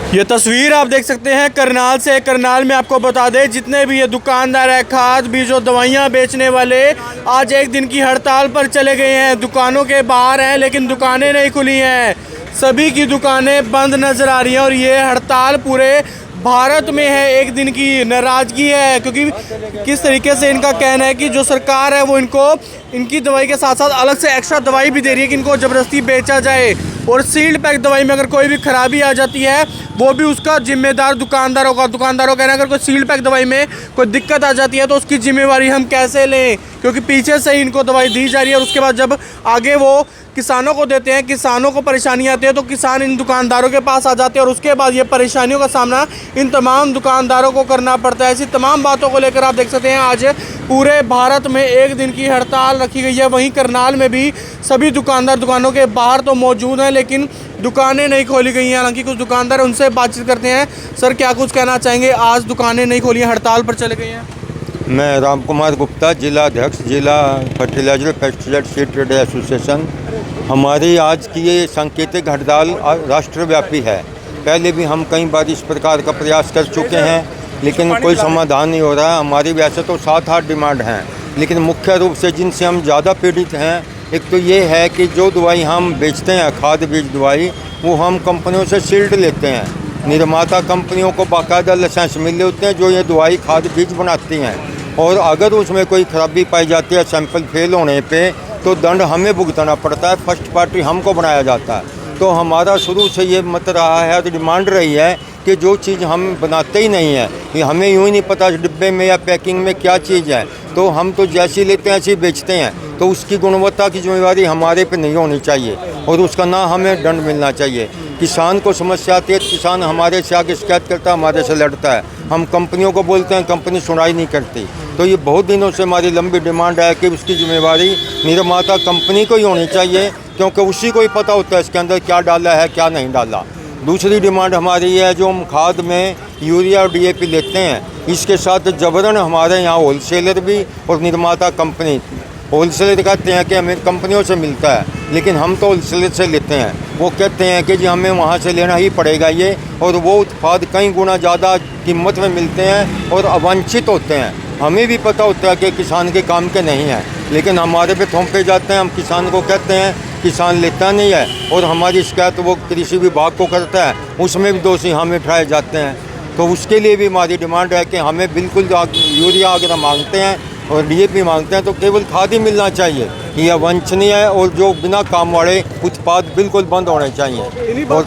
ये तस्वीर आप देख सकते हैं करनाल से। करनाल में आपको बता दें जितने भी ये दुकानदार है, खाद बीज और दवाइयाँ बेचने वाले, आज एक दिन की हड़ताल पर चले गए हैं। दुकानों के बाहर हैं लेकिन दुकानें नहीं खुली हैं, सभी की दुकानें बंद नज़र आ रही हैं। और ये हड़ताल पूरे भारत में है, एक दिन की नाराज़गी है, क्योंकि किस तरीके से इनका कहना है कि जो सरकार है वो इनको इनकी दवाई के साथ साथ अलग से एक्स्ट्रा दवाई भी दे रही है कि इनको ज़बरदस्ती बेचा जाए। और सील्ड पैक दवाई में अगर कोई भी खराबी आ जाती है वो भी उसका जिम्मेदार दुकानदार होगा। दुकानदारों का कहना है अगर कोई सील्ड पैक दवाई में कोई दिक्कत आ जाती है तो उसकी जिम्मेवारी हम कैसे लें, क्योंकि पीछे से ही इनको दवाई दी जा रही है। और उसके बाद जब आगे वो किसानों को देते हैं, किसानों को परेशानी आती है तो किसान इन दुकानदारों के पास आ जाते हैं और उसके बाद ये परेशानियों का सामना इन तमाम दुकानदारों को करना पड़ता है। ऐसी तमाम बातों को लेकर आप देख सकते हैं आज पूरे भारत में एक दिन की हड़ताल रखी गई है। वहीं करनाल में भी सभी दुकानदार दुकानों के बाहर तो मौजूद हैं लेकिन दुकानें नहीं खोली गई हैं। हालांकि कुछ दुकानदार, उनसे बातचीत करते हैं। सर, क्या कुछ कहना चाहेंगे, आज दुकानें नहीं खोली हैं, हड़ताल पर चले गए हैं? मैं राम कुमार गुप्ता, जिला अध्यक्ष, जिला fertiliser pesticide seed trade association. हमारी आज की ये सांकेतिक हड़ताल राष्ट्रव्यापी है। पहले भी हम कई बार इस प्रकार का प्रयास कर चुके हैं लेकिन कोई समाधान नहीं हो रहा है। हमारी वैसे तो 7-8 डिमांड हैं लेकिन मुख्य रूप से जिनसे हम ज़्यादा पीड़ित हैं, एक तो ये है कि जो दवाई हम बेचते हैं, खाद बीज दवाई, वो हम कंपनियों से सील्ड लेते हैं। निर्माता कंपनियों को बाकायदा लाइसेंस मिले होते हैं जो ये दवाई खाद बीज बनाती हैं, और अगर उसमें कोई खराबी पाई जाती है सैंपल फेल होने पे तो दंड हमें भुगतना पड़ता है, फर्स्ट पार्टी हमको बनाया जाता है। तो हमारा शुरू से ये मत रहा है, तो डिमांड रही है कि जो चीज़ हम बनाते ही नहीं है, ये हमें यूँ ही नहीं पता डिब्बे में या पैकिंग में क्या चीज़ है, तो हम तो जैसी लेते हैं ऐसी बेचते हैं। तो उसकी गुणवत्ता की जिम्मेदारी हमारे पे नहीं होनी चाहिए और उसका ना हमें दंड मिलना चाहिए। किसान को समस्या आती है, किसान हमारे से आगे शिकायत करता है, हमारे से लड़ता है। हम कंपनियों को बोलते हैं, कंपनी सुनाई नहीं करती। तो ये बहुत दिनों से हमारी लंबी डिमांड है कि उसकी जिम्मेवारी निर्माता कंपनी को ही होनी चाहिए, क्योंकि उसी को ही पता होता है इसके अंदर क्या डाला है क्या नहीं डाला। दूसरी डिमांड हमारी है, जो हम खाद में यूरिया और DAP लेते हैं, इसके साथ जबरन हमारे यहाँ होलसेलर भी और निर्माता कंपनी, होलसेलर कहते हैं कि हमें कंपनियों से मिलता है लेकिन हम तो होलसेलर से लेते हैं। वो कहते हैं कि जी हमें वहाँ से लेना ही पड़ेगा ये, और वो उत्पाद कई गुना ज़्यादा कीमत में मिलते हैं और अवांछित होते हैं। हमें भी पता होता है कि किसान के काम के नहीं हैं लेकिन हमारे पे थोपे जाते हैं। हम किसान को कहते हैं, किसान लेता नहीं है और हमारी शिकायत वो कृषि विभाग को करता है, उसमें भी दोषी हमें ठहराए जाते हैं। तो उसके लिए भी हमारी डिमांड है कि हमें बिल्कुल यूरिया अगर हम मांगते हैं और DAP मांगते हैं तो केवल खाद ही मिलना चाहिए। यह वांछनीय है और जो बिना काम वाले उत्पाद बिल्कुल बंद होने चाहिए। और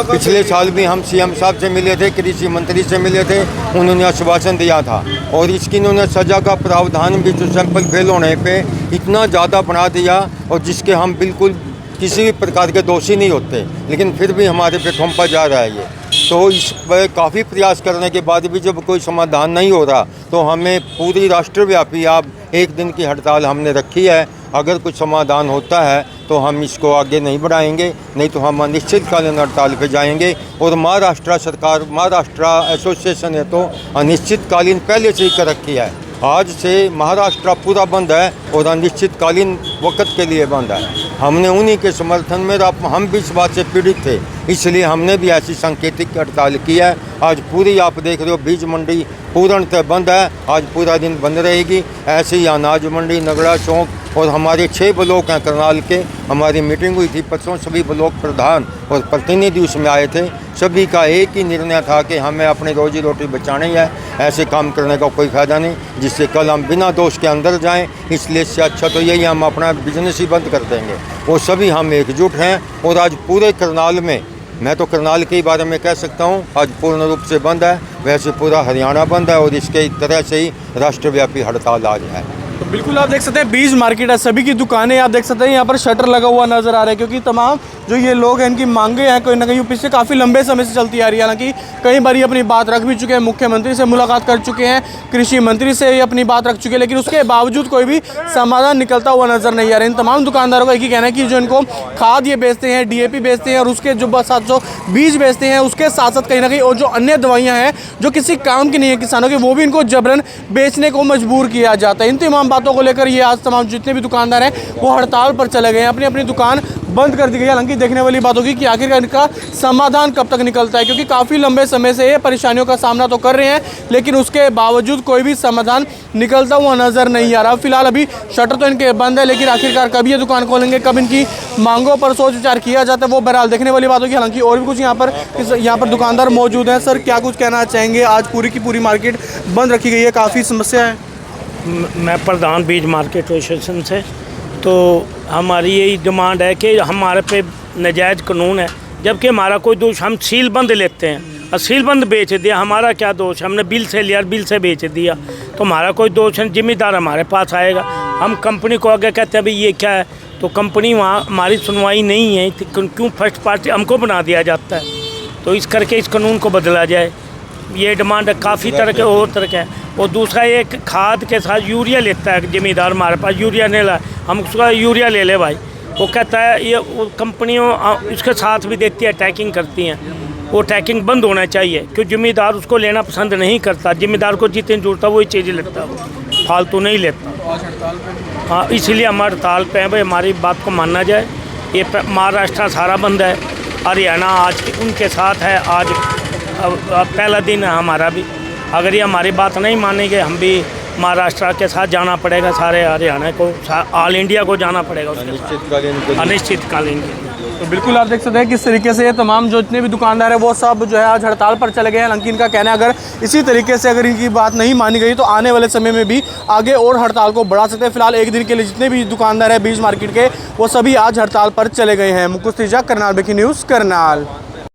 पिछले साल भी हम CM साहब से मिले थे, कृषि मंत्री से मिले थे, उन्होंने आश्वासन दिया था और इसकी इन्होंने सजा का प्रावधान भी जो सैंपल फेल होने पे इतना ज़्यादा बना दिया और जिसके हम बिल्कुल किसी भी प्रकार के दोषी नहीं होते, लेकिन फिर भी हमारे पे थोपा जा रहा है ये। तो इस पर काफ़ी प्रयास करने के बाद भी जब कोई समाधान नहीं हो रहा तो हमें पूरी राष्ट्रव्यापी अब एक दिन की हड़ताल हमने रखी है। अगर कुछ समाधान होता है तो हम इसको आगे नहीं बढ़ाएंगे, नहीं तो हम अनिश्चितकालीन हड़ताल पे जाएंगे। और महाराष्ट्र सरकार, महाराष्ट्र एसोसिएशन ने तो अनिश्चितकालीन पहले से ही कर रखी है। आज से महाराष्ट्र पूरा बंद है और अनिश्चितकालीन वक्त के लिए बंद है। हमने उन्हीं के समर्थन में, हम भी इस बात से पीड़ित थे, इसलिए हमने भी ऐसी सांकेतिक हड़ताल की है। आज पूरी आप देख रहे हो बीज मंडी पूर्णतः बंद है, आज पूरा दिन बंद रहेगी। ऐसे ही अनाज मंडी, नगड़ा चौक और हमारे 6 ब्लॉक हैं करनाल के। हमारी मीटिंग हुई थी परसों, सभी ब्लॉक प्रधान और प्रतिनिधि उसमें आए थे। सभी का एक ही निर्णय था कि हमें अपनी रोजी रोटी बचानी है, ऐसे काम करने का कोई फ़ायदा नहीं जिससे कल हम बिना दोष के अंदर जाएं। इसलिए इससे अच्छा तो यही हम अपना बिजनेस ही बंद कर देंगे। वो सभी हम एकजुट हैं और आज पूरे करनाल में, मैं तो करनाल के बारे में कह सकता हूँ, आज पूर्ण रूप से बंद है। वैसे पूरा हरियाणा बंद है और इसके तरह से ही राष्ट्रव्यापी हड़ताल आज है। तो बिल्कुल आप देख सकते हैं बीज मार्केट है, सभी की दुकानें आप देख सकते हैं, यहाँ पर शटर लगा हुआ नजर आ रहा है, क्योंकि तमाम जो ये लोग हैं इनकी मांगे हैं कोई ना कहीं पिछले काफ़ी लंबे समय से चलती आ रही है। हालांकि कई बार ये अपनी बात रख भी चुके हैं, मुख्यमंत्री से मुलाकात कर चुके हैं, कृषि मंत्री से ये अपनी बात रख चुके हैं, लेकिन उसके बावजूद कोई भी समाधान निकलता हुआ नजर नहीं आ रहा है। इन तमाम दुकानदारों का एक ही कहना है कि जो इनको खाद ये बेचते हैं, DAP बेचते हैं और उसके जो साथ जो बीज बेचते हैं उसके साथ साथ कहीं ना कहीं और जो अन्य दवाइयाँ हैं जो किसी काम की नहीं है किसानों की, वो भी इनको जबरन बेचने को मजबूर किया जाता है। इन तमाम तमाम बातों को लेकर ये आज तमाम जितने भी दुकानदार हैं वो हड़ताल पर चले गए हैं, अपनी अपनी दुकान बंद कर दी गई है। हालांकि देखने वाली बात होगी कि आखिरकार इनका समाधान कब तक निकलता है, क्योंकि काफ़ी लंबे समय से ये परेशानियों का सामना तो कर रहे हैं, लेकिन उसके बावजूद कोई भी समाधान निकलता हुआ नज़र नहीं आ रहा। फिलहाल अभी शटर तो इनके बंद है, लेकिन आखिरकार कब ये दुकान खोलेंगे, कब इनकी मांगों पर सोच विचार किया जाता है, वो बहरहाल देखने वाली बात होगी। हालांकि और भी कुछ यहाँ पर दुकानदार मौजूद हैं। सर, क्या कुछ कहना चाहेंगे? आज पूरी की पूरी मार्केट बंद रखी गई है, काफ़ी समस्या है। मैं प्रधान बीज मार्केट एसोसिएशन से, तो हमारी यही डिमांड है कि हमारे पे नाजायज़ कानून है, जबकि हमारा कोई दोष, हम सील बंद लेते हैं और सील बंद बेच दिया, हमारा क्या दोष? हमने बिल से लिया, बिल से बेच दिया, तो हमारा कोई दोष है? जिम्मेदार हमारे पास आएगा। हम कंपनी को आगे कहते हैं भाई ये क्या है, तो कंपनी वहाँ हमारी सुनवाई नहीं है, क्यों फर्स्ट पार्टी हमको बना दिया जाता है? तो इस करके इस कानून को बदला जाए, ये डिमांड है। काफ़ी तरह के और तरह के हैं। और दूसरा, एक खाद के साथ यूरिया लेता है ज़मींदार, हमारे पास यूरिया नहीं ला, हम उसका यूरिया ले ले भाई, वो कहता है ये वो कंपनियों उसके साथ भी देती है, टैगिंग करती हैं, वो टैगिंग बंद होना चाहिए, क्योंकि ज़मींदार उसको लेना पसंद नहीं करता। ज़मींदार को जितनी जरूरत है वही चीज़ें लेता है, फालतू नहीं लेता। हाँ, इसलिए हम हड़ताल पे हैं भाई, हमारी बात को मानना जाए। ये महाराष्ट्र सारा बंद है, हरियाणा आज उनके साथ है, आज पहला दिन है हमारा भी। अगर ये हमारी बात नहीं मानेंगे, हम भी महाराष्ट्र के साथ जाना पड़ेगा, सारे हरियाणा को, ऑल इंडिया को जाना पड़ेगा उसके अनिश्चितकालीन। तो बिल्कुल आप देख सकते हैं किस तरीके से ये तमाम जो जितने भी दुकानदार है वो सब जो है आज हड़ताल पर चले गए हैं। हालांकि इनका कहना है अगर इसी तरीके से अगर इनकी बात नहीं मानी गई तो आने वाले समय में भी आगे और हड़ताल को बढ़ा सकते हैं। फिलहाल एक दिन के लिए जितने भी दुकानदार हैं बीज मार्केट के, वो सभी आज हड़ताल पर चले गए हैं। मुकुल तिजा, करनाल ब्रेकिंग न्यूज़, करनाल।